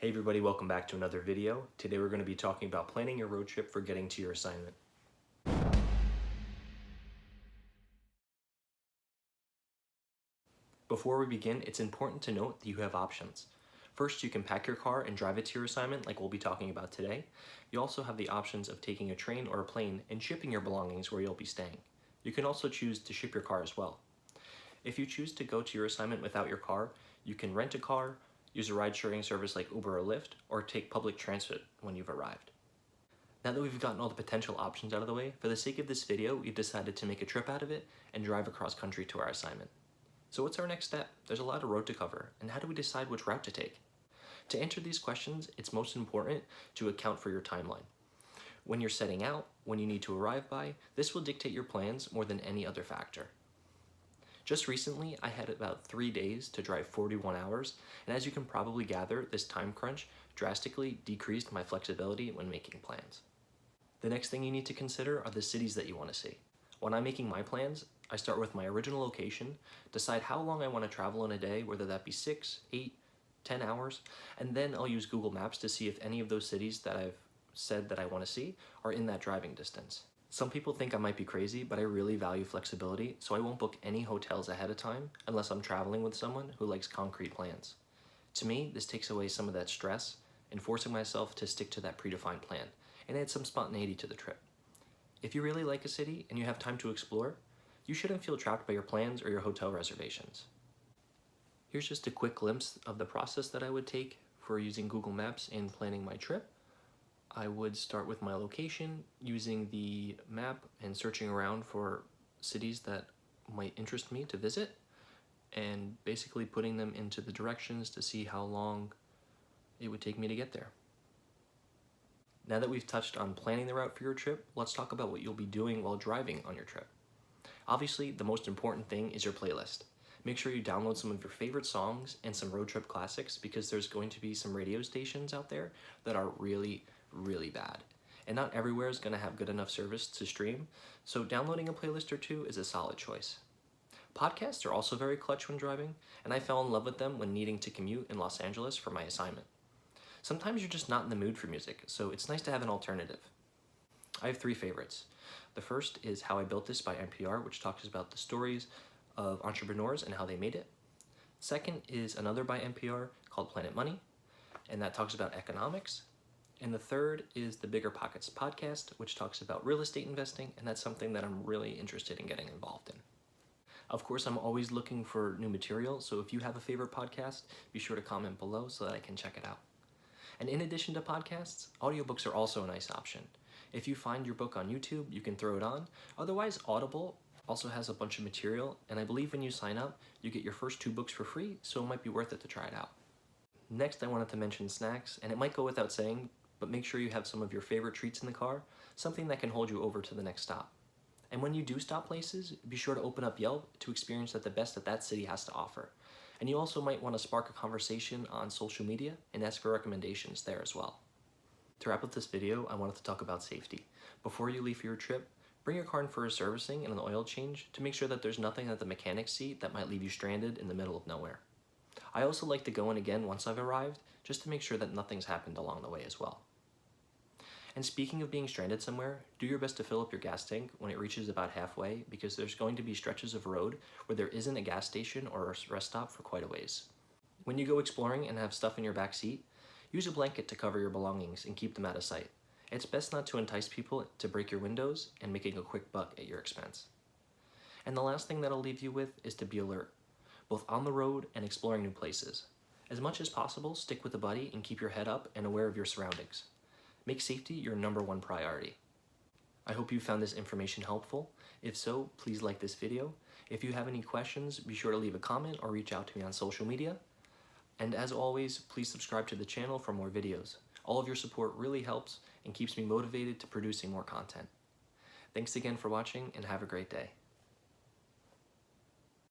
Hey everybody, welcome back to another video. Today we're going to be talking about planning your road trip for getting to your assignment. Before we begin, it's important to note that you have options. First, you can pack your car and drive it to your assignment like we'll be talking about today. You also have the options of taking a train or a plane and shipping your belongings where you'll be staying. You can also choose to ship your car as well. If you choose to go to your assignment without your car, you can rent a car, use a ride-sharing service like Uber or Lyft, or take public transit when you've arrived. Now that we've gotten all the potential options out of the way, for the sake of this video, we've decided to make a trip out of it and drive across country to our assignment. So what's our next step? There's a lot of road to cover, and how do we decide which route to take? To answer these questions, it's most important to account for your timeline. When you're setting out, when you need to arrive by, this will dictate your plans more than any other factor. Just recently, I had about 3 days to drive 41 hours, and as you can probably gather, this time crunch drastically decreased my flexibility when making plans. The next thing you need to consider are the cities that you want to see. When I'm making my plans, I start with my original location, decide how long I want to travel in a day, whether that be 6, 8, 10 hours, and then I'll use Google Maps to see if any of those cities that I've said that I want to see are in that driving distance. Some people think I might be crazy, but I really value flexibility, so I won't book any hotels ahead of time unless I'm traveling with someone who likes concrete plans. To me, this takes away some of that stress and forcing myself to stick to that predefined plan and add some spontaneity to the trip. If you really like a city and you have time to explore, you shouldn't feel trapped by your plans or your hotel reservations. Here's just a quick glimpse of the process that I would take for using Google Maps in planning my trip. I would start with my location, using the map and searching around for cities that might interest me to visit, and basically putting them into the directions to see how long it would take me to get there. Now that we've touched on planning the route for your trip, let's talk about what you'll be doing while driving on your trip. Obviously, the most important thing is your playlist. Make sure you download some of your favorite songs and some road trip classics, because there's going to be some radio stations out there that are really bad. And not everywhere is going to have good enough service to stream, so downloading a playlist or two is a solid choice. Podcasts are also very clutch when driving, and I fell in love with them when needing to commute in Los Angeles for my assignment. Sometimes you're just not in the mood for music, so it's nice to have an alternative. I have 3 favorites. The first is How I Built This by NPR, which talks about the stories of entrepreneurs and how they made it. Second is another by NPR called Planet Money, and that talks about economics. And the third is the Bigger Pockets podcast, which talks about real estate investing, and that's something that I'm really interested in getting involved in. Of course, I'm always looking for new material, so if you have a favorite podcast, be sure to comment below so that I can check it out. And in addition to podcasts, audiobooks are also a nice option. If you find your book on YouTube, you can throw it on. Otherwise, Audible also has a bunch of material, and I believe when you sign up, you get your first 2 books for free, so it might be worth it to try it out. Next, I wanted to mention snacks, and it might go without saying, but make sure you have some of your favorite treats in the car, something that can hold you over to the next stop. And when you do stop places, be sure to open up Yelp to experience the best that city has to offer. And you also might want to spark a conversation on social media and ask for recommendations there as well. To wrap up this video, I wanted to talk about safety. Before you leave for your trip, bring your car in for a servicing and an oil change to make sure that there's nothing at the mechanic's seat that might leave you stranded in the middle of nowhere. I also like to go in again once I've arrived, just to make sure that nothing's happened along the way as well. And speaking of being stranded somewhere, do your best to fill up your gas tank when it reaches about halfway, because there's going to be stretches of road where there isn't a gas station or a rest stop for quite a ways. When you go exploring and have stuff in your back seat, use a blanket to cover your belongings and keep them out of sight. It's best not to entice people to break your windows and making a quick buck at your expense. And the last thing that I'll leave you with is to be alert, both on the road and exploring new places. As much as possible, stick with a buddy and keep your head up and aware of your surroundings. Make safety your #1 priority. I hope you found this information helpful. If so, please like this video. If you have any questions, be sure to leave a comment or reach out to me on social media. And as always, please subscribe to the channel for more videos. All of your support really helps and keeps me motivated to producing more content. Thanks again for watching, and have a great day.